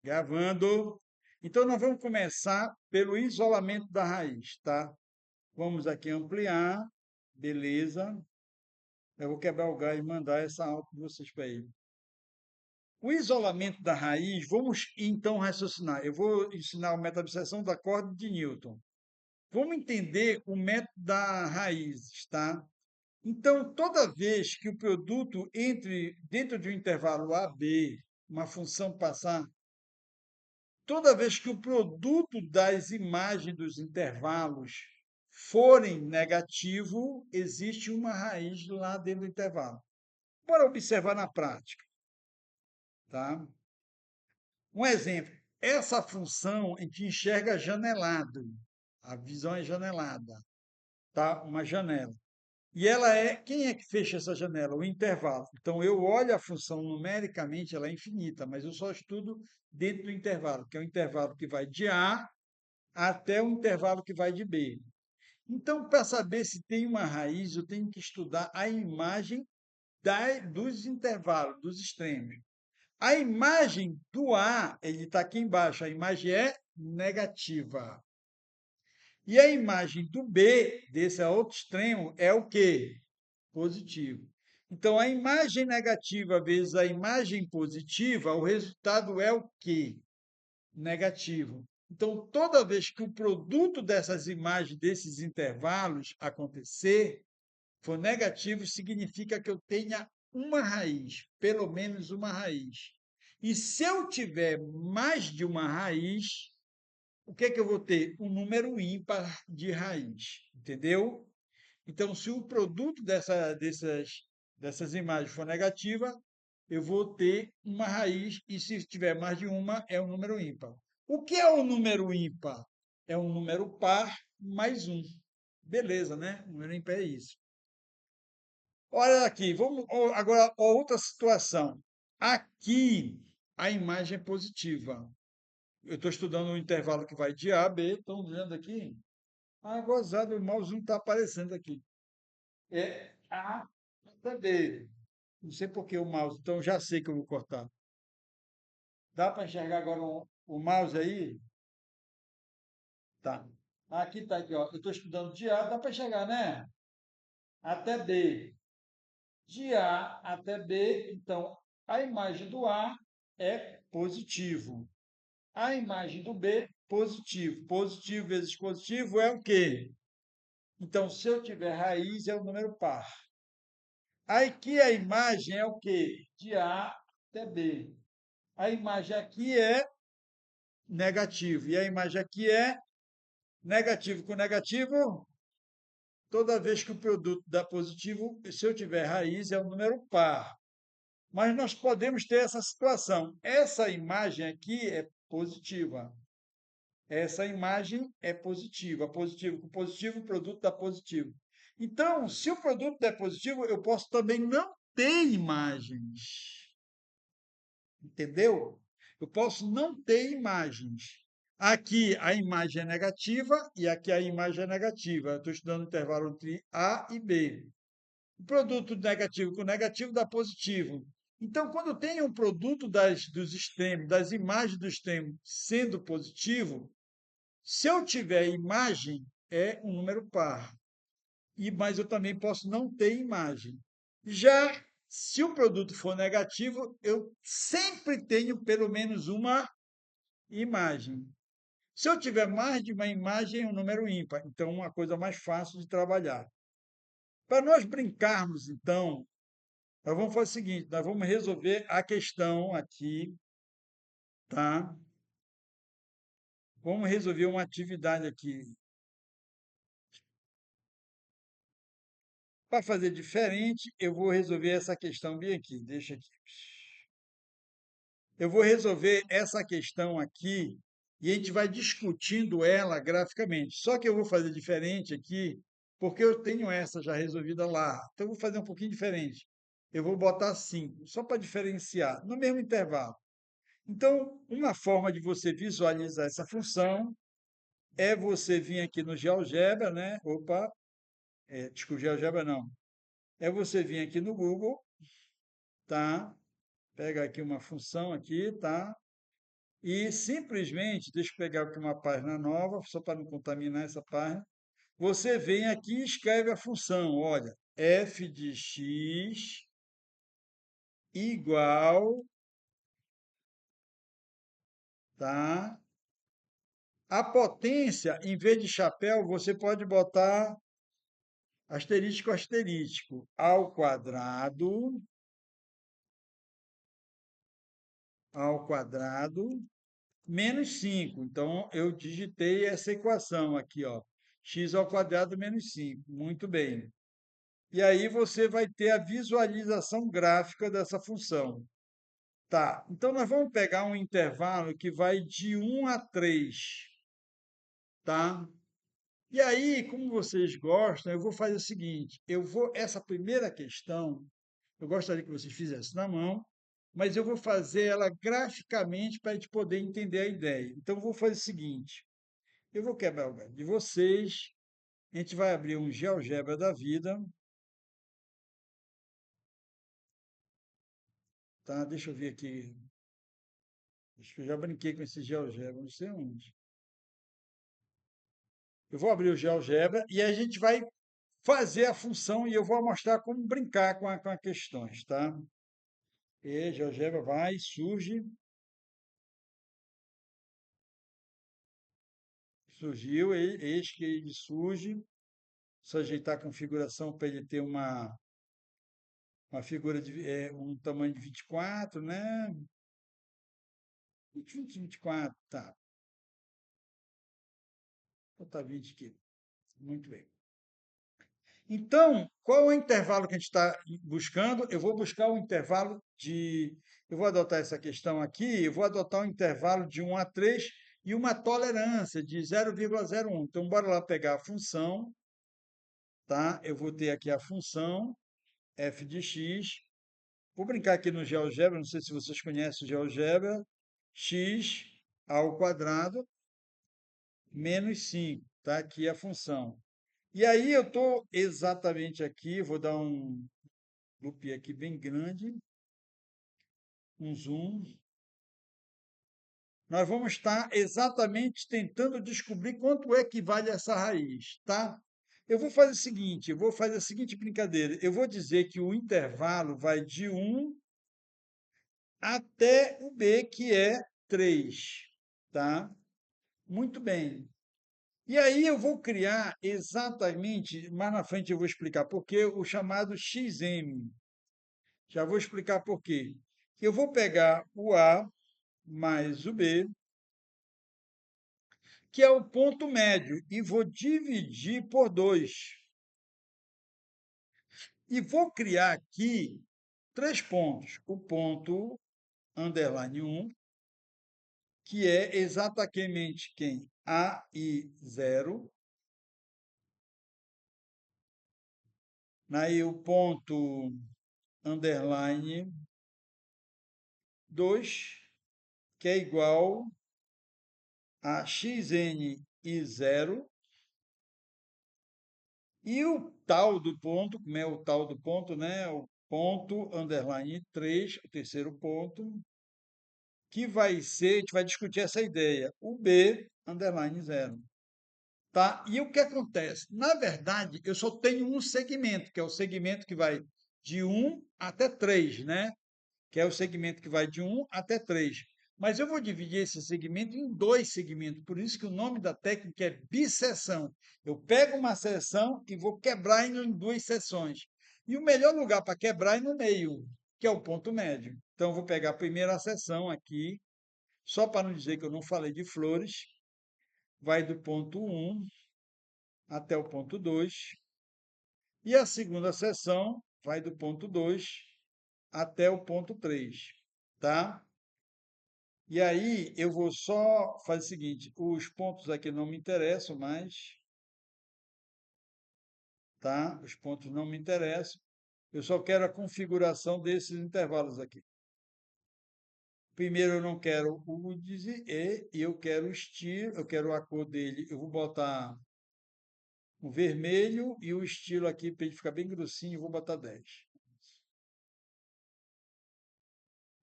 Gravando. Então, nós vamos começar pelo isolamento da raiz, tá? Vamos aqui ampliar. Beleza. Eu vou quebrar o galho e mandar essa aula para vocês para ele. O isolamento da raiz, vamos então raciocinar. Eu vou ensinar o método de abstração da corda de Newton. Vamos entender o método da raiz, tá? Então, toda vez que o produto entre dentro de um intervalo AB, uma função passar, toda vez que o produto das imagens dos intervalos forem negativo, existe uma raiz lá dentro do intervalo. Bora observar na prática, tá? Um exemplo, essa função a gente enxerga janelado, a visão é janelada, tá? Uma janela. E ela é, quem é que fecha essa janela? O intervalo. Então, eu olho a função numericamente, ela é infinita, mas eu só estudo dentro do intervalo, que é o intervalo que vai de A até o intervalo que vai de B. Então, para saber se tem uma raiz, eu tenho que estudar a imagem dos intervalos, dos extremos. A imagem do A, ele está aqui embaixo, a imagem é negativa. E a imagem do B, desse outro extremo, é o quê? Positivo. Então, a imagem negativa vezes a imagem positiva, o resultado é o quê? Negativo. Então, toda vez que o produto dessas imagens, desses intervalos acontecer, for negativo, significa que eu tenha uma raiz, pelo menos uma raiz. E se eu tiver mais de uma raiz, o que é que eu vou ter? Um número ímpar de raiz, entendeu? Então, se o produto dessas imagens for negativa, eu vou ter uma raiz, e se tiver mais de uma, é um número ímpar. O que é um número ímpar? É um número par mais um. Beleza, né? O número ímpar é isso. Olha aqui, vamos agora outra situação. Aqui a imagem é positiva. Eu estou estudando o intervalo que vai de A a B. Estão vendo aqui? Ah, gozado, o mouse não está aparecendo aqui. É A até B. Não sei por que o mouse, então já sei que eu vou cortar. Dá para enxergar agora o mouse aí? Tá. Aqui está aqui, ó. Eu estou estudando de A, dá para enxergar, né? Até B. De A até B, então a imagem do A é positivo. A imagem do B, positivo. Positivo vezes positivo é o quê? Então, se eu tiver raiz, é o número par. Aqui a imagem é o quê? De A até B. A imagem aqui é negativo. E a imagem aqui é negativo com negativo. Toda vez que o produto dá positivo, se eu tiver raiz, é um número par. Mas nós podemos ter essa situação. Essa imagem aqui é positiva. Essa imagem é positiva. Positivo com positivo, o produto dá positivo. Então, se o produto der positivo, eu posso também não ter imagens. Entendeu? Eu posso não ter imagens. Aqui a imagem é negativa e aqui a imagem é negativa. Eu estou estudando o intervalo entre A e B. O produto negativo com negativo dá positivo. Então, quando tem um produto dos extremos, das imagens do extremo sendo positivo, se eu tiver imagem, é um número par. Mas eu também posso não ter imagem. Já se o produto for negativo, eu sempre tenho pelo menos uma imagem. Se eu tiver mais de uma imagem, é um número ímpar. Então, uma coisa mais fácil de trabalhar. Para nós brincarmos, então, nós vamos fazer o seguinte: nós vamos resolver a questão aqui, tá? Vamos resolver uma atividade aqui. Para fazer diferente, eu vou resolver essa questão bem aqui. Deixa aqui. Eu vou resolver essa questão aqui e a gente vai discutindo ela graficamente. Só que eu vou fazer diferente aqui, porque eu tenho essa já resolvida lá. Então, eu vou fazer um pouquinho diferente. Eu vou botar 5, só para diferenciar, no mesmo intervalo. Então, uma forma de você visualizar essa função é você vir aqui no GeoGebra, né? Opa, desculpa, GeoGebra não. É você vir aqui no Google, tá? Pega aqui uma função aqui, tá? e simplesmente, deixa eu pegar aqui uma página nova, só para não contaminar essa página. Você vem aqui e escreve a função, olha, f de x igual, tá? A potência, em vez de chapéu, você pode botar asterístico, asterístico, ao quadrado, menos 5. Então, eu digitei essa equação aqui, ó. X ao quadrado menos 5. Muito bem. E aí você vai ter a visualização gráfica dessa função. Tá, então nós vamos pegar um intervalo que vai de 1 a 3, tá? E aí, como vocês gostam, eu vou fazer o seguinte, essa primeira questão, eu gostaria que vocês fizessem na mão, mas eu vou fazer ela graficamente para a gente poder entender a ideia. Então, eu vou fazer o seguinte, eu vou quebrar o galho de vocês, a gente vai abrir um GeoGebra da vida, tá? Deixa eu ver aqui, acho que eu já brinquei com esse GeoGebra, não sei onde. Eu vou abrir o GeoGebra e a gente vai fazer a função e eu vou mostrar como brincar com a questões, tá? E GeoGebra vai, surge, surgiu, eis que ele surge. Só ajeitar a configuração para ele ter uma figura de um tamanho de 24, né? 24, tá. Vou botar 20 aqui. Muito bem. Então, qual é o intervalo que a gente está buscando? Eu vou buscar o intervalo de. Eu vou adotar essa questão aqui, eu vou adotar um intervalo de 1 a 3 e uma tolerância de 0,01. Então, bora lá pegar a função, tá? Eu vou ter aqui a função f de x. Vou brincar aqui no GeoGebra, não sei se vocês conhecem o GeoGebra, x ao quadrado menos 5, tá? Aqui a função. E aí eu estou exatamente aqui, vou dar um loop aqui bem grande, um zoom. Nós vamos estar exatamente tentando descobrir quanto é que vale essa raiz, tá? Eu vou fazer o seguinte, eu vou fazer a seguinte brincadeira. Eu vou dizer que o intervalo vai de 1 até o b, que é 3, tá? Muito bem. E aí eu vou criar exatamente, mais na frente eu vou explicar por quê, o chamado XM. Já vou explicar por quê. Eu vou pegar o A mais o B, que é o ponto médio, e vou dividir por 2. E vou criar aqui 3 pontos. O ponto underline 1, que é exatamente quem? A e 0. Aí o ponto underline 2, que é igual a xn e 0. E o tal do ponto, como é o tal do ponto, né? O ponto underline 3, o terceiro ponto, que vai ser, a gente vai discutir essa ideia, o B underline 0. Tá? E o que acontece? Na verdade, eu só tenho um segmento, que é o segmento que vai de 1 até 3, né? Que é o segmento que vai de 1 até 3. Mas eu vou dividir esse segmento em 2 segmentos, por isso que o nome da técnica é bisseção. Eu pego uma seção e vou quebrar em 2 seções. E o melhor lugar para quebrar é no meio, que é o ponto médio. Então, eu vou pegar a primeira seção aqui, só para não dizer que eu não falei de flores, vai do ponto 1 até o ponto 2, e a segunda seção vai do ponto 2 até o ponto 3, tá? E aí eu vou só fazer o seguinte, os pontos aqui não me interessam mais, tá? Os pontos não me interessam. Eu só quero a configuração desses intervalos aqui. Primeiro eu não quero o índice e eu quero o estilo, eu quero a cor dele. Eu vou botar o vermelho e o estilo aqui para ele ficar bem grossinho, eu vou botar 10.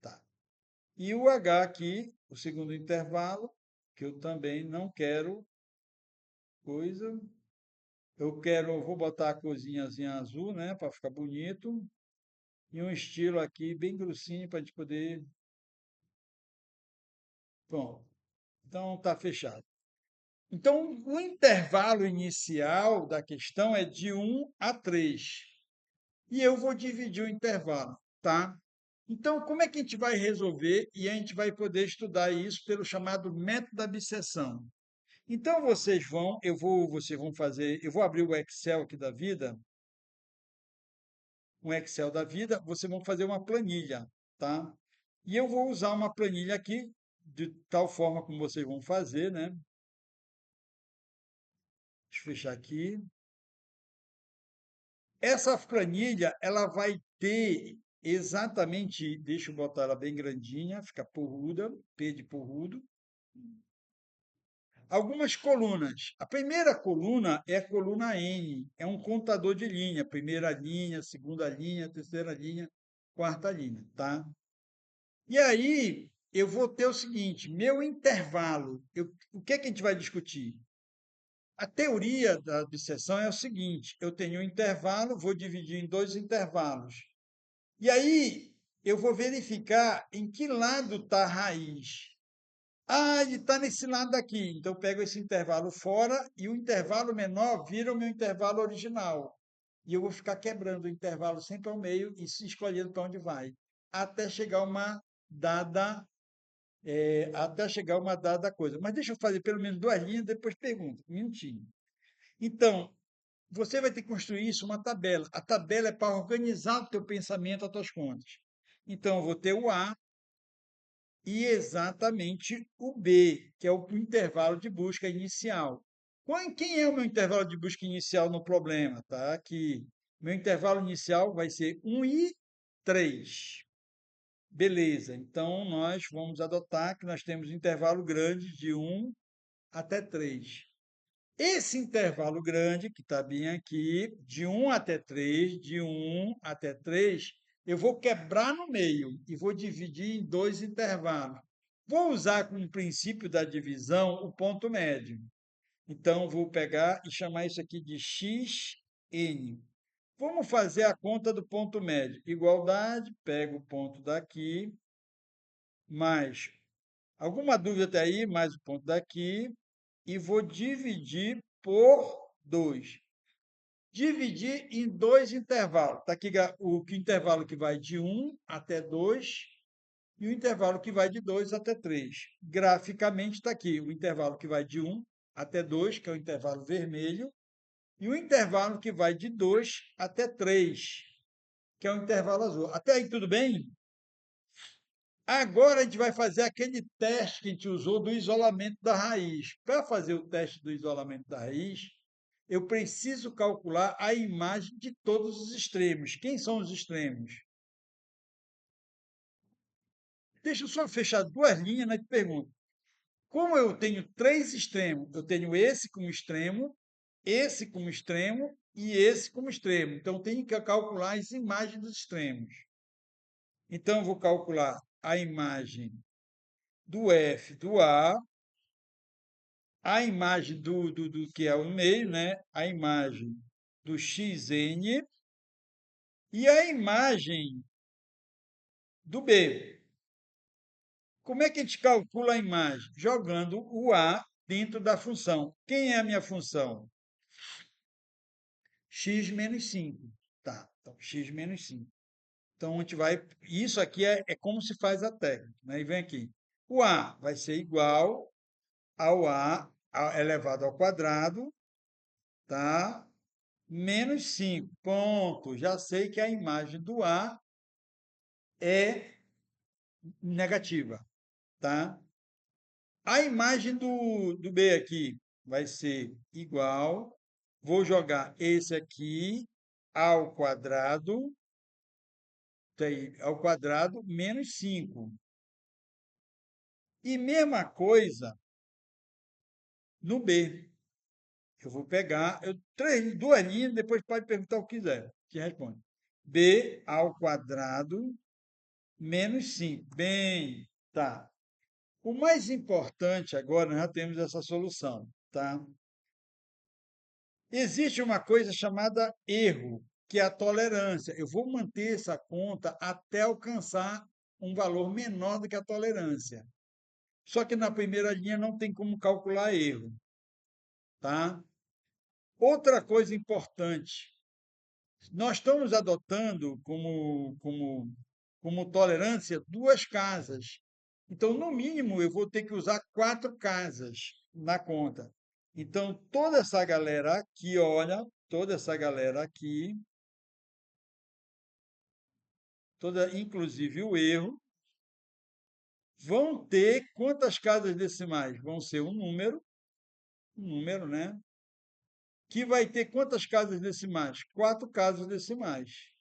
Tá. E o H aqui o segundo intervalo, que eu também não quero coisa. Eu vou botar a corzinhazinha azul, né, para ficar bonito. E um estilo aqui bem grossinho para a gente poder. Bom, então tá fechado. Então, o intervalo inicial da questão é de 1 a 3. E eu vou dividir o intervalo, tá? Então, como é que a gente vai resolver? E a gente vai poder estudar isso pelo chamado método da abscissão. Então, vocês vão fazer, eu vou abrir o Excel aqui da vida, um Excel da vida, vocês vão fazer uma planilha, tá? E eu vou usar uma planilha aqui, de tal forma como vocês vão fazer, né? Deixa eu fechar aqui. Essa planilha, ela vai ter exatamente, deixa eu botar ela bem grandinha, fica porruda, P de porrudo, algumas colunas. A primeira coluna é a coluna N, é um contador de linha, primeira linha, segunda linha, terceira linha, quarta linha, tá? E aí eu vou ter o seguinte, meu intervalo, o que é que a gente vai discutir? A teoria da abscissão é o seguinte, eu tenho um intervalo, vou dividir em dois intervalos. E aí eu vou verificar em que lado está a raiz. Ah, ele está nesse lado aqui. Então, eu pego esse intervalo fora e o intervalo menor vira o meu intervalo original. E eu vou ficar quebrando o intervalo sempre ao meio e se escolhendo para onde vai, até chegar uma dada, até chegar uma dada coisa. Mas deixa eu fazer pelo menos duas linhas, depois pergunta. Um minutinho. Então, você vai ter que construir isso uma tabela. A tabela é para organizar o teu pensamento, as tuas contas. Então, eu vou ter o A, e exatamente o B, que é o intervalo de busca inicial. Quem é o meu intervalo de busca inicial no problema? Tá aqui. Meu intervalo inicial vai ser 1 e 3. Beleza, então nós vamos adotar que nós temos um intervalo grande de 1 até 3. Esse intervalo grande, que está bem aqui, de 1 até 3, de 1 até 3, eu vou quebrar no meio e vou dividir em dois intervalos. Vou usar como princípio da divisão o ponto médio. Então, vou pegar e chamar isso aqui de xn. Vamos fazer a conta do ponto médio. Igualdade, pego o ponto daqui, mais alguma dúvida até aí, mais o ponto daqui, e vou dividir por 2. Dividir em dois intervalos. Está aqui o intervalo que vai de 1 até 2 e o intervalo que vai de 2 até 3. Graficamente está aqui o intervalo que vai de 1 até 2, que é o intervalo vermelho, e o intervalo que vai de 2 até 3, que é o intervalo azul. Até aí tudo bem? Agora a gente vai fazer aquele teste que a gente usou do isolamento da raiz. Para fazer o teste do isolamento da raiz, eu preciso calcular a imagem de todos os extremos. Quem são os extremos? Deixa eu só fechar duas linhas na pergunta. Como eu tenho três extremos, eu tenho esse como extremo, esse como extremo e esse como extremo. Então, eu tenho que calcular as imagens dos extremos. Então, eu vou calcular a imagem do F do a imagem do que é o meio, né? A imagem do xn e a imagem do B. Como é que a gente calcula a imagem? Jogando o A dentro da função. Quem é a minha função? X menos 5. Tá, então x menos 5. Então a gente vai. Isso aqui é como se faz a técnica. Né? E vem aqui. O A vai ser igual ao A elevado ao quadrado, tá? Menos 5. Ponto. Já sei que a imagem do A é negativa, tá? A imagem do B aqui vai ser igual. Vou jogar esse aqui ao quadrado, ao quadrado menos 5. E mesma coisa no B. Eu vou pegar duas linhas, depois pode perguntar o que quiser, que responde. B ao quadrado menos 5. Bem, tá. O mais importante agora, nós já temos essa solução, tá? Existe uma coisa chamada erro, que é a tolerância. Eu vou manter essa conta até alcançar um valor menor do que a tolerância. Só que na primeira linha não tem como calcular erro, tá? Outra coisa importante, nós estamos adotando como tolerância duas casas. Então, no mínimo, eu vou ter que usar quatro casas na conta. Então, toda essa galera aqui, olha, toda essa galera aqui, toda, inclusive o erro, vão ter quantas casas decimais? Vão ser um número, né? Que vai ter quantas casas decimais? Quatro casas decimais,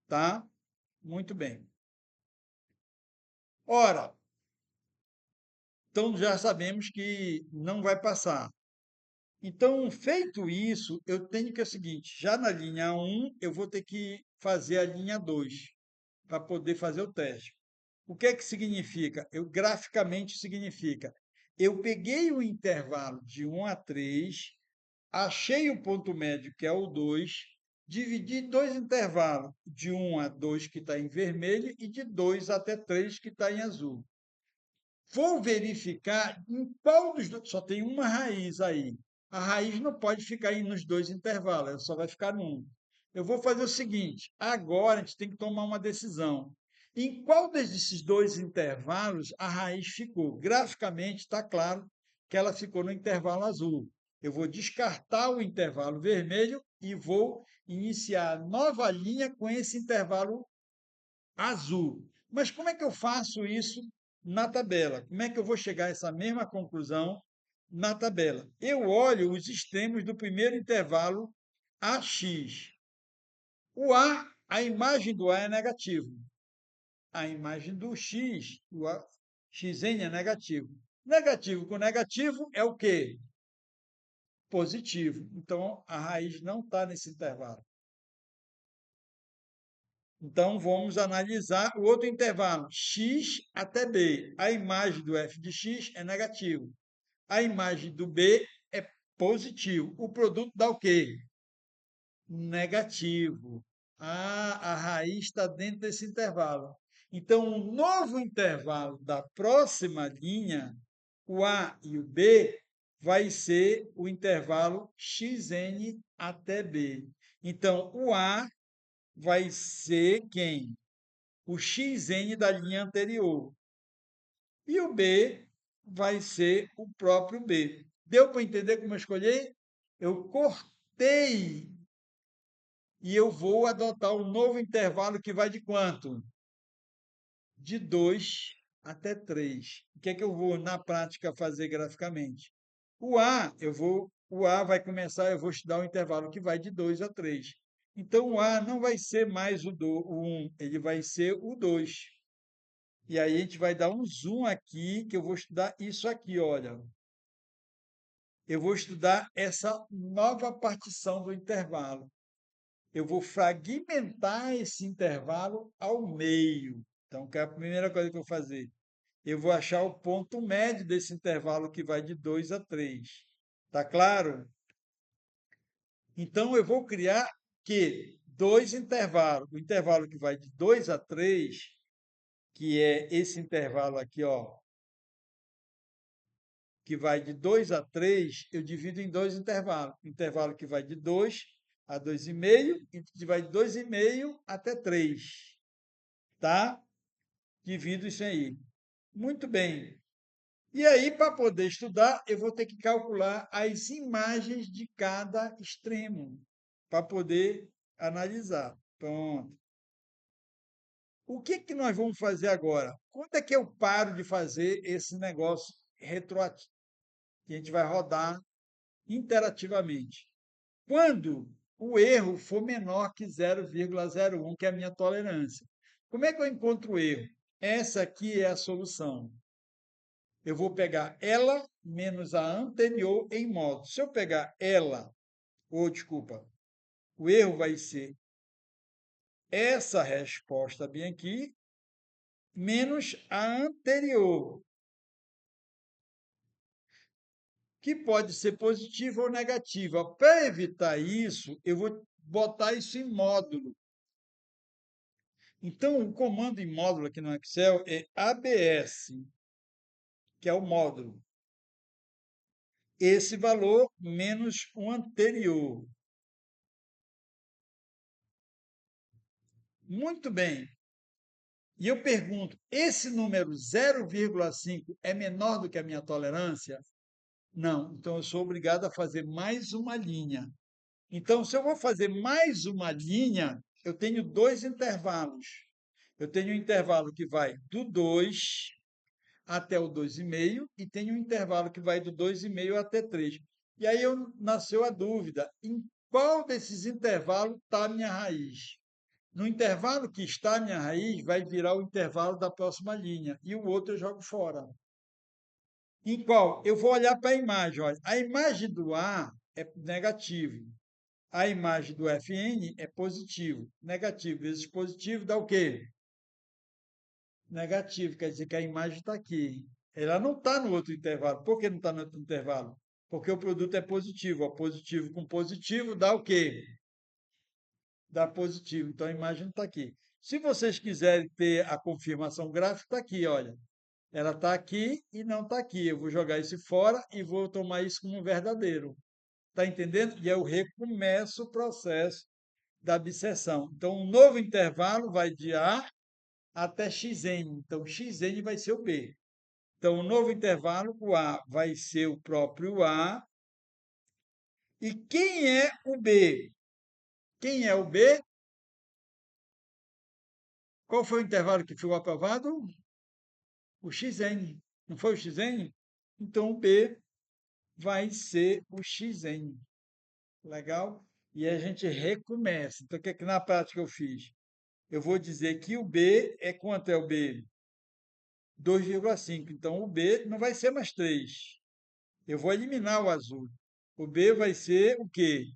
tá? Muito bem. Ora, então já sabemos que não vai passar. Então, feito isso, eu tenho que é o seguinte, já na linha 1, eu vou ter que fazer a linha 2 para poder fazer o teste. O que é que significa? Graficamente significa, eu peguei o intervalo de 1 a 3, achei o ponto médio, que é o 2, dividi dois intervalos, de 1 a 2, que está em vermelho, e de 2 até 3, que está em azul. Vou verificar em qual dos dois. Só tem uma raiz aí. A raiz não pode ficar aí nos dois intervalos, ela só vai ficar num. Eu vou fazer o seguinte: agora a gente tem que tomar uma decisão. Em qual desses dois intervalos a raiz ficou? Graficamente está claro que ela ficou no intervalo azul. Eu vou descartar o intervalo vermelho e vou iniciar nova linha com esse intervalo azul. Mas como é que eu faço isso na tabela? Como é que eu vou chegar a essa mesma conclusão na tabela? Eu olho os extremos do primeiro intervalo AX. O a imagem do A é negativo. A imagem do X, o a, xn é negativo. Negativo com negativo é o quê? Positivo. Então, a raiz não está nesse intervalo. Então, vamos analisar o outro intervalo, x até b. A imagem do f de x é negativo. A imagem do b é positivo. O produto dá o quê? Negativo. A raiz está dentro desse intervalo. Então, o novo intervalo da próxima linha, o a e o b, vai ser o intervalo xn até b. Então, o a vai ser quem? O xn da linha anterior. E o B vai ser o próprio B. Deu para entender como eu escolhi? Eu cortei e eu vou adotar um novo intervalo que vai de quanto? De 2 até 3. O que é que eu vou, na prática, fazer graficamente? O A vai começar, eu vou estudar o intervalo que vai de 2 a 3. Então, o A não vai ser mais o 1, ele vai ser o 2. E aí a gente vai dar um zoom aqui, que eu vou estudar isso aqui, olha. Eu vou estudar essa nova partição do intervalo. Eu vou fragmentar esse intervalo ao meio. Então, que é a primeira coisa que eu vou fazer? Eu vou achar o ponto médio desse intervalo que vai de 2 a 3. Tá claro? Então, eu vou criar que dois intervalos. O intervalo que vai de 2 a 3, que é esse intervalo aqui, ó, que vai de 2 a 3, eu divido em dois intervalos. Intervalo que vai de 2 a 2,5 e que vai de 2,5 até 3. Tá? Divido isso aí. Muito bem. E aí, para poder estudar, eu vou ter que calcular as imagens de cada extremo, para poder analisar. Pronto. O que, que nós vamos fazer agora? Quando é que eu paro de fazer esse negócio retroativo? Que a gente vai rodar interativamente. Quando o erro for menor que 0,01, que é a minha tolerância. Como é que eu encontro o erro? Essa aqui é a solução. Eu vou pegar ela menos a anterior em modo. Se eu pegar ela, ou desculpa, o erro vai ser essa resposta bem aqui, menos a anterior, que pode ser positiva ou negativa. Para evitar isso, eu vou botar isso em módulo. Então, o comando em módulo aqui no Excel é ABS, que é o módulo. Esse valor menos o anterior. Muito bem. E eu pergunto, esse número 0,5 é menor do que a minha tolerância? Não. Então, eu sou obrigado a fazer mais uma linha. Então, se eu vou fazer mais uma linha, eu tenho dois intervalos. Eu tenho um intervalo que vai do 2 até o 2,5 e tenho um intervalo que vai do 2,5 até 3. E aí nasceu a dúvida, em qual desses intervalos está a minha raiz? No intervalo que está a minha raiz, vai virar o intervalo da próxima linha, e o outro eu jogo fora. Em qual? Eu vou olhar para a imagem. Olha, a imagem do A é negativo. A imagem do Fn é positivo. Negativo vezes positivo dá o quê? Negativo, quer dizer que a imagem está aqui. Ela não está no outro intervalo. Por que não está no outro intervalo? Porque o produto é positivo. O positivo com positivo dá o quê? Dá positivo. Então a imagem está aqui. Se vocês quiserem ter a confirmação gráfica, está aqui, olha. Ela está aqui e não está aqui. Eu vou jogar isso fora e vou tomar isso como verdadeiro. Está entendendo? E eu recomeço o processo da abscissão. Então, um novo intervalo vai de A até Xn. Então, Xn vai ser o B. Então, o novo intervalo, o A vai ser o próprio A. E quem é o B? Quem é o B? Qual foi o intervalo que ficou aprovado? O Xn. Não foi o Xn? Então, o B vai ser o Xn. Legal? E a gente recomeça. Então, o que é que na prática eu fiz? Eu vou dizer que o B é quanto é o B? 2,5. Então, o B não vai ser mais 3. Eu vou eliminar o azul. O B vai ser o quê?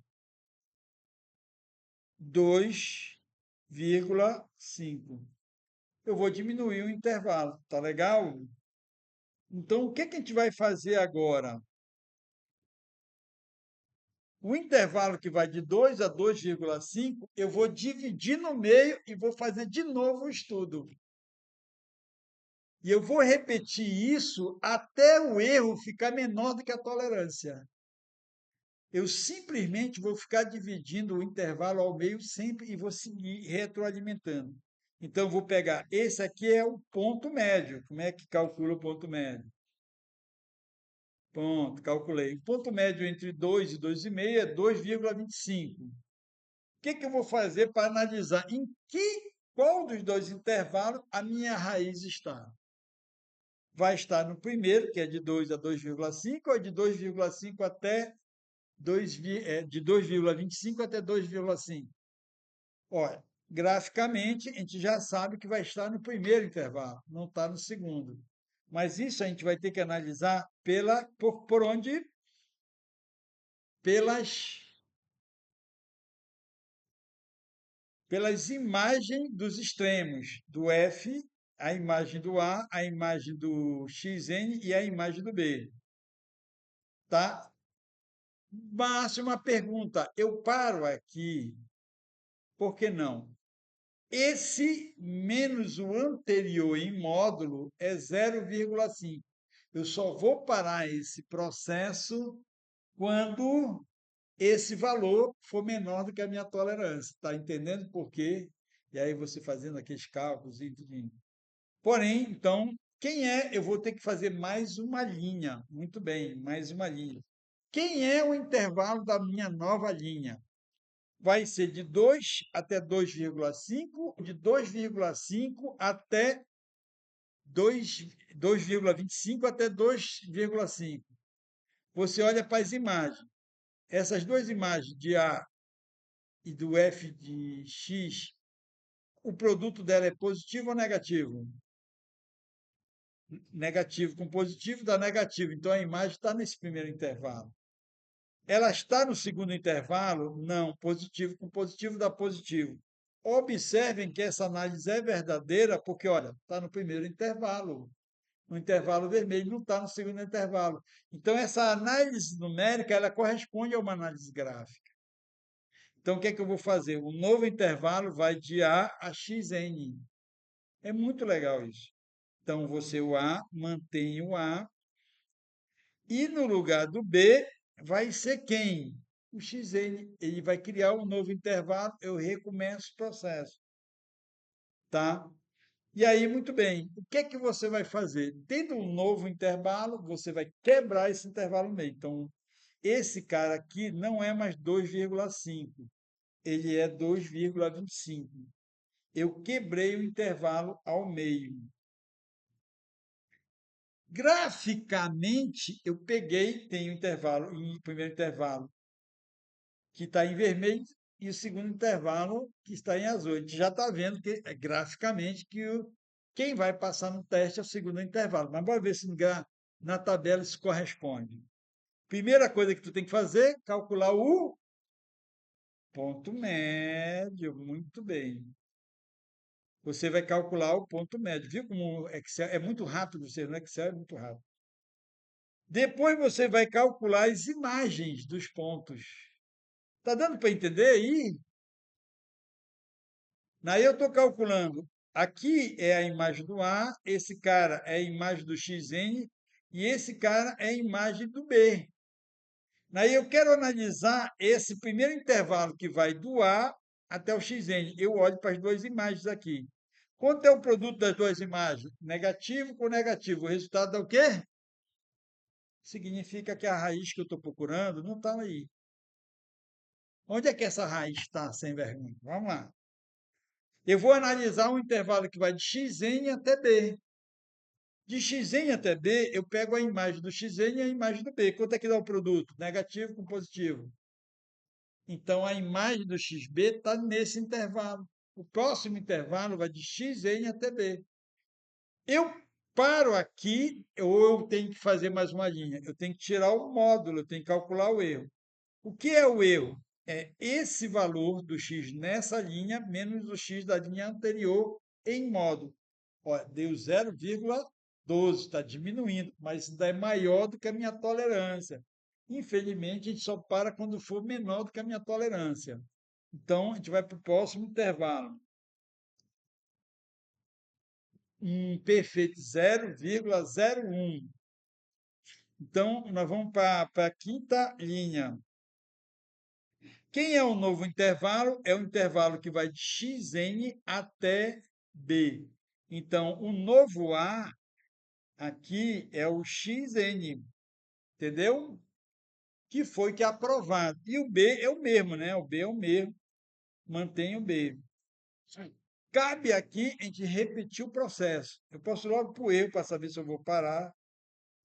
2,5. Eu vou diminuir o intervalo. Tá legal? Então, o que que a gente vai fazer agora? O intervalo que vai de 2 a 2,5, eu vou dividir no meio e vou fazer de novo o estudo. E eu vou repetir isso até o erro ficar menor do que a tolerância. Eu simplesmente vou ficar dividindo o intervalo ao meio sempre e vou seguir retroalimentando. Então, eu vou pegar, esse aqui é o ponto médio. Como é que calcula o ponto médio? Ponto, calculei. O ponto médio entre 2 e 2,5 é 2,25. O que que eu vou fazer para analisar qual dos dois intervalos a minha raiz está? Vai estar no primeiro, que é de 2 a 2,5, ou de 2,5 até 2, de 2,25 até 2,5? Olha, graficamente, a gente já sabe que vai estar no primeiro intervalo, não está no segundo. Mas isso a gente vai ter que analisar por onde? Pelas, pelas imagens dos extremos, do F, a imagem do A, a imagem do Xn e a imagem do B. Tá? Mas uma pergunta, eu paro aqui, por que não? Esse menos o anterior em módulo é 0,5. Eu só vou parar esse processo quando esse valor for menor do que a minha tolerância. Está entendendo por quê? E aí você fazendo aqueles cálculos, enfim. Porém, então, quem é? Eu vou ter que fazer mais uma linha. Muito bem, mais uma linha. Quem é o intervalo da minha nova linha? Vai ser de 2 até 2,5, de 2,5 até 2,25 até 2,5. Você olha para as imagens. Essas duas imagens de A e do F de X, o produto dela é positivo ou negativo? Negativo com positivo dá negativo. Então a imagem está nesse primeiro intervalo. Ela está no segundo intervalo? Não. Positivo com positivo dá positivo. Observem que essa análise é verdadeira porque, olha, está no primeiro intervalo. No intervalo vermelho, não está no segundo intervalo. Então, essa análise numérica, ela corresponde a uma análise gráfica. Então, o que é que eu vou fazer? O novo intervalo vai de A a xn. É muito legal isso. Então, você o A, mantém o A, e no lugar do B vai ser quem? O xn. Ele vai criar um novo intervalo, eu recomeço o processo. Tá? E aí, muito bem, o que é que você vai fazer? Tendo um novo intervalo, você vai quebrar esse intervalo no meio. Então, esse cara aqui não é mais 2,5, ele é 2,25. Eu quebrei o intervalo ao meio. Graficamente, eu peguei, tem o intervalo, o primeiro intervalo que está em vermelho e o segundo intervalo que está em azul. A gente já está vendo que, graficamente que quem vai passar no teste é o segundo intervalo. Mas bora ver se na tabela isso corresponde. Primeira coisa que tu tem que fazer, calcular o ponto médio. Muito bem. Você vai calcular o ponto médio. Viu como o Excel é muito rápido? Você no Excel é muito rápido. Depois você vai calcular as imagens dos pontos. Tá dando para entender aí? Daí eu estou calculando. Aqui é a imagem do A, esse cara é a imagem do xn e esse cara é a imagem do B. Daí eu quero analisar esse primeiro intervalo que vai do A até o xn. Eu olho para as duas imagens aqui. Quanto é o produto das duas imagens? Negativo com negativo. O resultado é o quê? Significa que a raiz que eu estou procurando não está aí. Onde é que essa raiz está, sem vergonha? Vamos lá. Eu vou analisar um intervalo que vai de xn até b. De xn até b, eu pego a imagem do xn e a imagem do b. Quanto é que dá o produto? Negativo com positivo. Então, a imagem do xb está nesse intervalo. O próximo intervalo vai de xn até b. Eu paro aqui, ou eu tenho que fazer mais uma linha. Eu tenho que tirar o módulo, eu tenho que calcular o erro. O que é o erro? É esse valor do x nessa linha menos o x da linha anterior em módulo. Ó, deu 0,12, está diminuindo, mas ainda é maior do que a minha tolerância. Infelizmente, a gente só para quando for menor do que a minha tolerância. Então, a gente vai para o próximo intervalo. Perfeito, 0,01. Então, nós vamos para a quinta linha. Quem é o novo intervalo? É o intervalo que vai de xn até b. Então, o novo A aqui é o xn, entendeu? Que foi que é aprovado. E o B é o mesmo, né? O B é o mesmo, mantém o B. Cabe aqui a gente repetir o processo. Eu posso logo para o erro para saber se eu vou parar.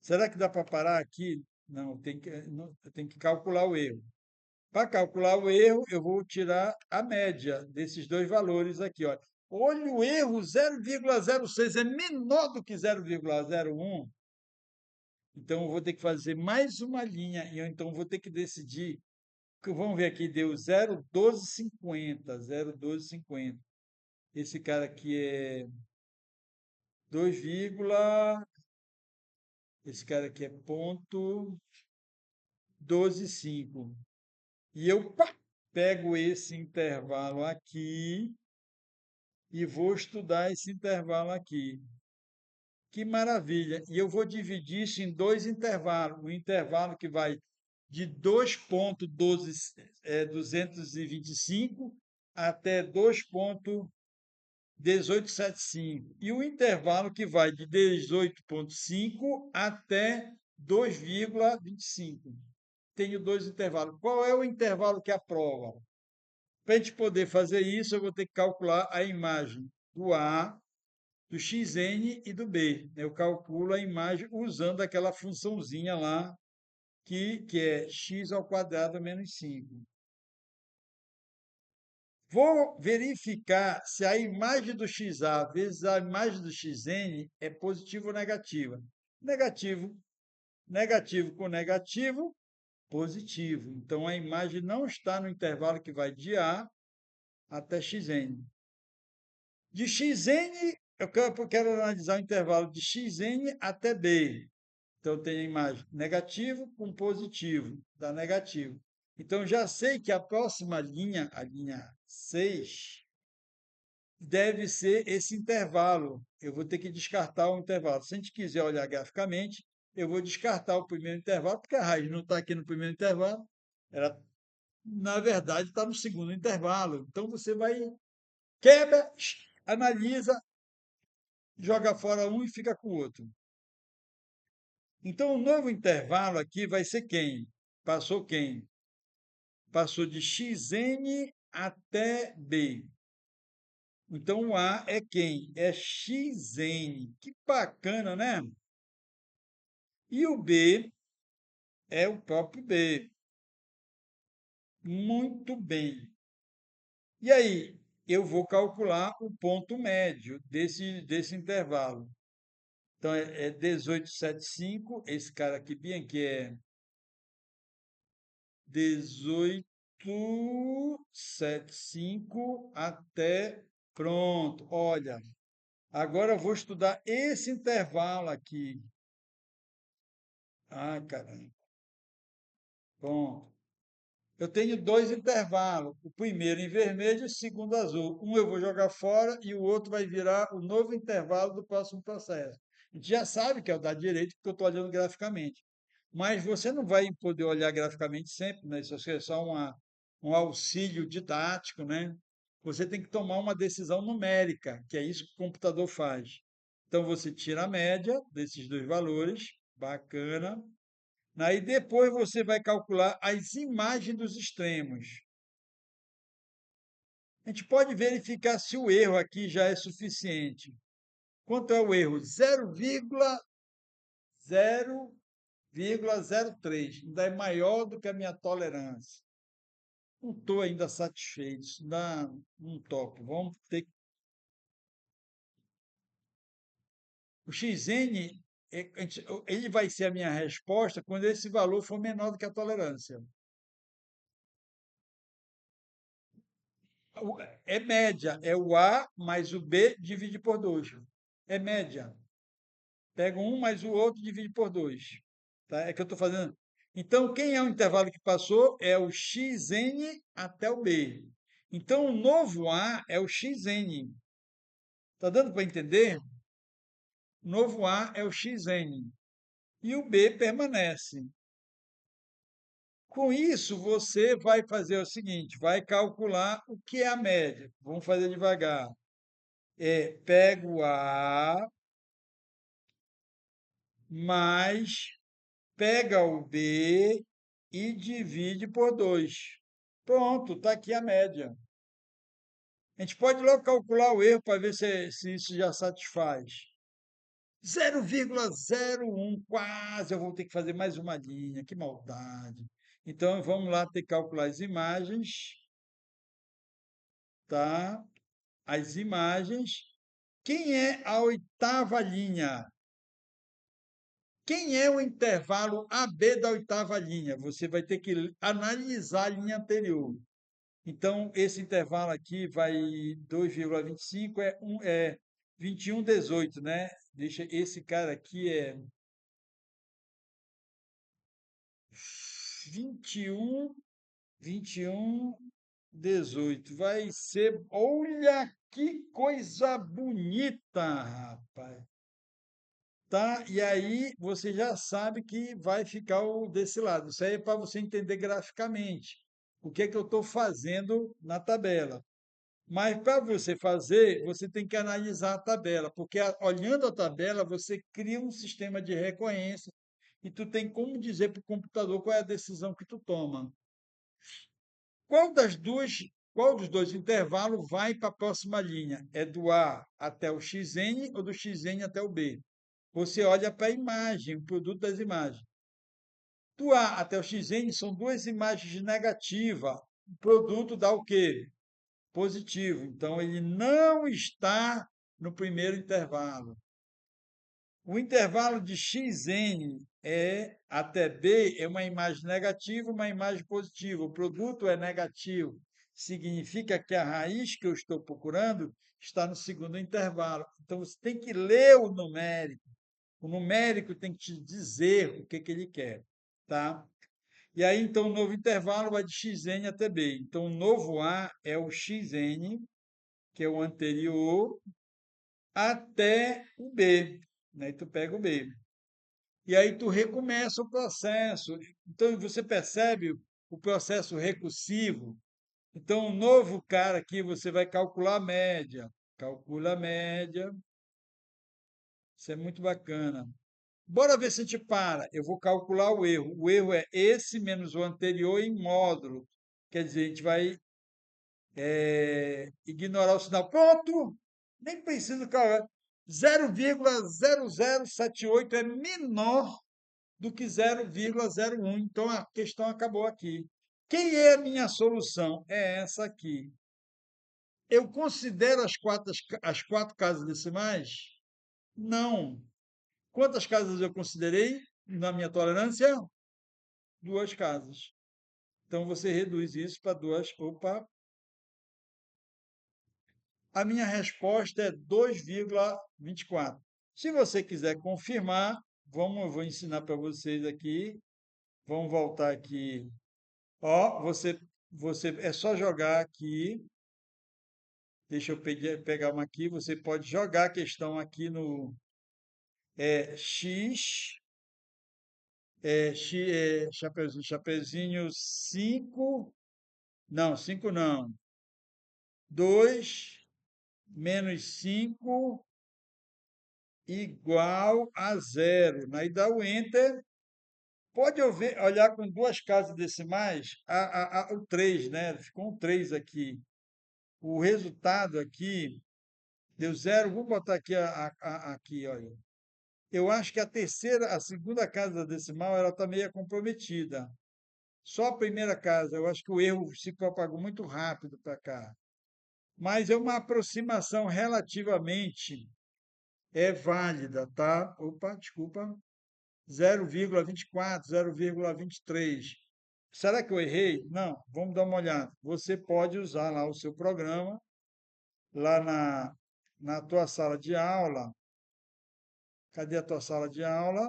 Será que dá para parar aqui? Não, eu tenho que calcular o erro. Para calcular o erro, eu vou tirar a média desses dois valores aqui. Olha. Olha o erro, 0,06 é menor do que 0,01. Então, eu vou ter que fazer mais uma linha. E eu, então, vou ter que decidir. Vamos ver aqui, deu 0,1250. 0,1250. Esse cara aqui é 2, esse cara aqui é ponto 12,5. E eu pego esse intervalo aqui e vou estudar esse intervalo aqui. Que maravilha! E eu vou dividir isso em dois intervalos. O intervalo que vai de 2,225 até 2,1875. E o intervalo que vai de 18,5 até 2,25. Tenho dois intervalos. Qual é o intervalo que aprova? Para a gente poder fazer isso, eu vou ter que calcular a imagem do A, do xn e do b. Eu calculo a imagem usando aquela funçãozinha lá, que é x ao quadrado menos 5. Vou verificar se a imagem do xa vezes a imagem do xn é positiva ou negativa. Negativo. Negativo com negativo, positivo. Então, a imagem não está no intervalo que vai de A até xn. De xn, eu quero analisar o intervalo de xn até b. Então, eu tenho a imagem negativo com positivo, dá negativo. Então, já sei que a próxima linha, a linha 6, deve ser esse intervalo. Eu vou ter que descartar o intervalo. Se a gente quiser olhar graficamente, eu vou descartar o primeiro intervalo, porque a raiz não está aqui no primeiro intervalo, ela, na verdade, está no segundo intervalo. Então, você vai, quebra, analisa, joga fora um e fica com o outro. Então, o novo intervalo aqui vai ser quem? Passou quem? Passou de xn até b. Então, o A é quem? É xn. Que bacana, né? E o B é o próprio B. Muito bem. E aí, eu vou calcular o ponto médio desse intervalo. Então, é 18,75. Esse cara aqui, bem aqui, é 18,75 até. Pronto, olha. Agora eu vou estudar esse intervalo aqui. Ai, caramba. Pronto. Eu tenho dois intervalos. O primeiro em vermelho e o segundo azul. Um eu vou jogar fora e o outro vai virar o novo intervalo do próximo processo. A gente já sabe que é o da direita, porque eu estou olhando graficamente. Mas você não vai poder olhar graficamente sempre, né? Isso é só um auxílio didático, né? Você tem que tomar uma decisão numérica, que é isso que o computador faz. Então, você tira a média desses dois valores, bacana. Aí depois você vai calcular as imagens dos extremos. A gente pode verificar se o erro aqui já é suficiente. Quanto é o erro? 0,003. Ainda é maior do que a minha tolerância. Não estou ainda satisfeito. Isso não topo. Vamos ter. O xn, ele vai ser a minha resposta quando esse valor for menor do que a tolerância. É média, é o A mais o B divide por 2. É média. Pega um mais o outro e divide por 2. Tá? É que eu estou fazendo. Então, quem é o intervalo que passou? É o xn até o B. Então, o novo A é o xn. Está dando para entender? O novo A é o xn. E o B permanece. Com isso, você vai fazer o seguinte: vai calcular o que é a média. Vamos fazer devagar. Pega o A mais pega o B e divide por 2. Pronto, está aqui a média. A gente pode logo calcular o erro para ver se isso já satisfaz. 0,01, quase eu vou ter que fazer mais uma linha, que maldade. Então vamos lá ter que calcular as imagens, tá? As imagens. Quem é a oitava linha? Quem é o intervalo AB da oitava linha? Você vai ter que analisar a linha anterior. Então, esse intervalo aqui vai 2,25 é 21,18, né? Deixa esse cara aqui é 21, 21,18. Vai ser, olha que coisa bonita, rapaz. Tá? E aí você já sabe que vai ficar desse lado. Isso aí é para você entender graficamente o que é que eu estou fazendo na tabela. Mas para você fazer, você tem que analisar a tabela, porque olhando a tabela, você cria um sistema de recorrência e tu tem como dizer para o computador qual é a decisão que tu toma. Qual das duas, qual dos dois intervalos vai para a próxima linha? É do A até o xn ou do xn até o B? Você olha para a imagem, o produto das imagens. Do A até o xn são duas imagens negativas. O produto dá o quê? Positivo. Então, ele não está no primeiro intervalo. O intervalo de xn até b é uma imagem negativa, uma imagem positiva. O produto é negativo. significa que a raiz que eu estou procurando está no segundo intervalo. Então, você tem que ler o numérico. O numérico tem que te dizer o que ele quer, tá? E aí, então, o novo intervalo vai de xn até b. Então, o novo A é o xn, que é o anterior, até o b. Né? E tu pega o b. E aí tu recomeça o processo. Então, você percebe o processo recursivo. Então, o novo cara aqui, você vai calcular a média. Calcula a média. Isso é muito bacana. Bora ver se a gente para. Eu vou calcular o erro. O erro é esse menos o anterior em módulo. Quer dizer, a gente vai ignorar o sinal. Pronto! Nem preciso calcular. 0,0078 é menor do que 0,01. Então, a questão acabou aqui. Quem é a minha solução? É essa aqui. Eu considero as quatro casas decimais? Não. Quantas casas eu considerei na minha tolerância? Duas casas. Então, você reduz isso para duas. Opa! A minha resposta é 2,24. Se você quiser confirmar, eu vou ensinar para vocês aqui. Vamos voltar aqui. Ó, você é só jogar aqui. Deixa eu pegar uma aqui. Você pode jogar a questão aqui no x, chapeuzinho 5, não, 5 não, 2 menos 5 igual a zero. Aí dá o Enter. Pode olhar com duas casas decimais, o 3, né? Ficou um 3 aqui. O resultado aqui deu zero. Vou botar aqui, aqui, olha. Eu acho que a segunda casa decimal, ela está meio comprometida. Só a primeira casa, eu acho que o erro se propagou muito rápido para cá. Mas é uma aproximação relativamente válida, tá? Opa, desculpa. 0,24, 0,23. Será que eu errei? Não, vamos dar uma olhada. Você pode usar lá o seu programa, lá na tua sala de aula. Cadê a tua sala de aula?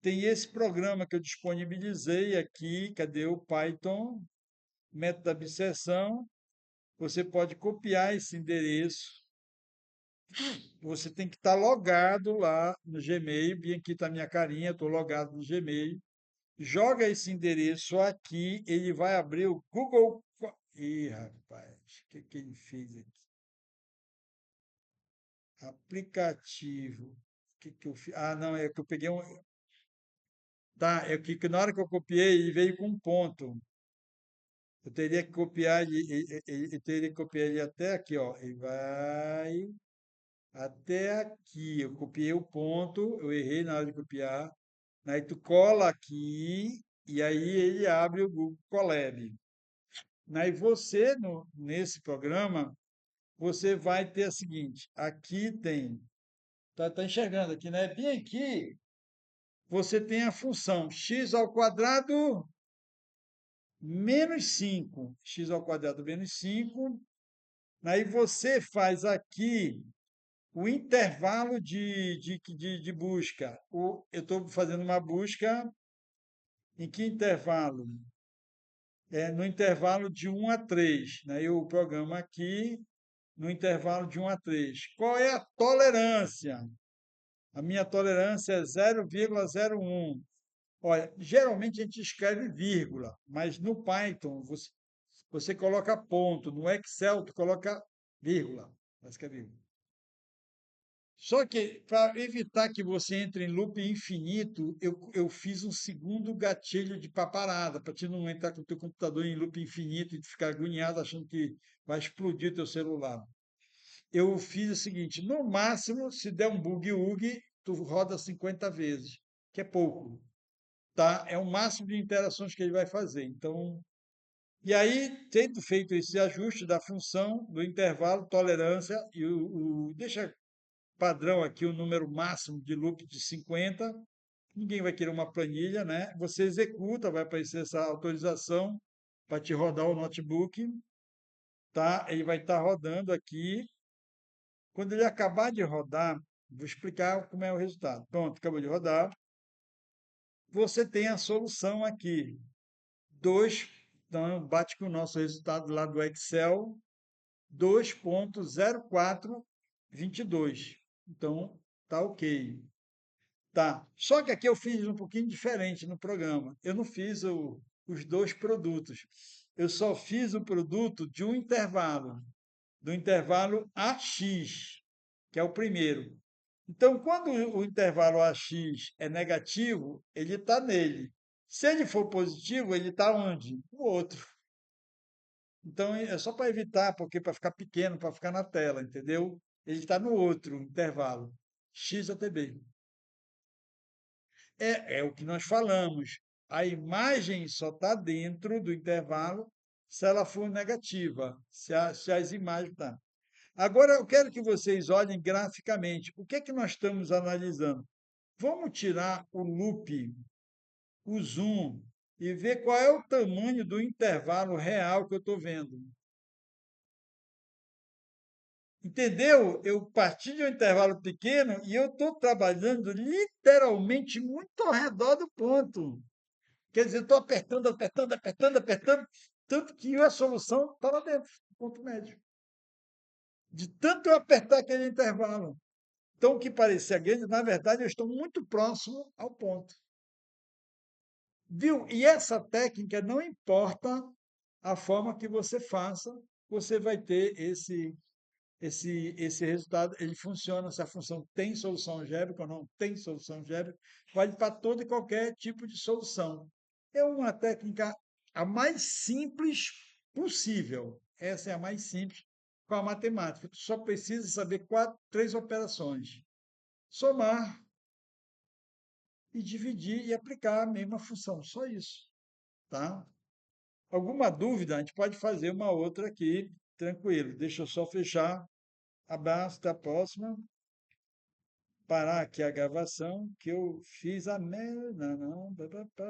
Tem esse programa que eu disponibilizei aqui. Cadê o Python? Método da abstração. Você pode copiar esse endereço. Você tem que estar logado lá no Gmail. Bem, aqui está a minha carinha, estou logado no Gmail. Joga esse endereço aqui, ele vai abrir o Google. Ih, rapaz, o que ele fez aqui? Aplicativo. O que eu fiz? Ah, não, é que eu peguei um. Tá, é que na hora que eu copiei, ele veio com um ponto. Eu teria que copiar ele teria que copiar ele até aqui, ó. Ele vai até aqui. Eu copiei o ponto, eu errei na hora de copiar. Aí tu cola aqui e aí ele abre o Google Colab. Aí você, nesse programa, você vai ter a seguinte, aqui tem, tá enxergando aqui, né? Bem aqui, você tem a função x ao quadrado menos 5. X ao quadrado menos 5. Aí você faz aqui o intervalo de busca. Eu estou fazendo uma busca em que intervalo? No intervalo de 1 a 3. Né? Eu programo aqui no intervalo de 1 a 3. Qual é a tolerância? A minha tolerância é 0,01. Olha, geralmente a gente escreve vírgula, mas no Python você coloca ponto. No Excel, tu coloca vírgula. Mas que é vírgula. Só que, para evitar que você entre em loop infinito, eu fiz um segundo gatilho de parada, para te não entrar com o teu computador em loop infinito e ficar agoniado achando que vai explodir teu celular. Eu fiz o seguinte, no máximo, se der um bug-ug, tu roda 50 vezes, que é pouco, tá? É o máximo de interações que ele vai fazer. Então, e aí, tendo feito esse ajuste da função, do intervalo, tolerância, e deixa padrão aqui o número máximo de loop de 50, ninguém vai querer uma planilha, né? Você executa, vai aparecer essa autorização para te rodar o notebook, tá? Ele vai estar rodando aqui. Quando ele acabar de rodar, vou explicar como é o resultado. Pronto, acabou de rodar. Você tem a solução aqui. 2, então bate com o nosso resultado lá do Excel, 2.0422. Então, tá ok. Tá. Só que aqui eu fiz um pouquinho diferente no programa. Eu não fiz os dois produtos. Eu só fiz o produto de um intervalo, do intervalo AX, que é o primeiro. Então, quando o intervalo AX é negativo, ele está nele. Se ele for positivo, ele está onde? No outro. Então, é só para evitar, porque para ficar pequeno, para ficar na tela, entendeu? Ele está no outro intervalo, X até B. É o que nós falamos. A imagem só está dentro do intervalo se ela for negativa, se as imagens estão. Agora, eu quero que vocês olhem graficamente. O que é que nós estamos analisando? Vamos tirar o loop, o zoom, e ver qual é o tamanho do intervalo real que eu estou vendo. Entendeu? Eu parti de um intervalo pequeno e eu estou trabalhando literalmente muito ao redor do ponto. Quer dizer, estou apertando, apertando, apertando, apertando, tanto que a solução está lá dentro, do ponto médio. De tanto eu apertar aquele intervalo. Então, o que parecia grande, na verdade, eu estou muito próximo ao ponto. Viu? E essa técnica, não importa a forma que você faça, você vai ter esse resultado. Ele funciona se a função tem solução algébrica ou não tem solução algébrica, vale para todo e qualquer tipo de solução. É uma técnica a mais simples possível. Essa é a mais simples com a matemática. Tu só precisa saber três operações: somar e dividir e aplicar a mesma função. Só isso, tá? Alguma dúvida, a gente pode fazer uma outra aqui, tranquilo. Deixa eu só fechar. Abraço, até a próxima. Parar aqui a gravação, que eu fiz a merda, não, pá, pá, pá.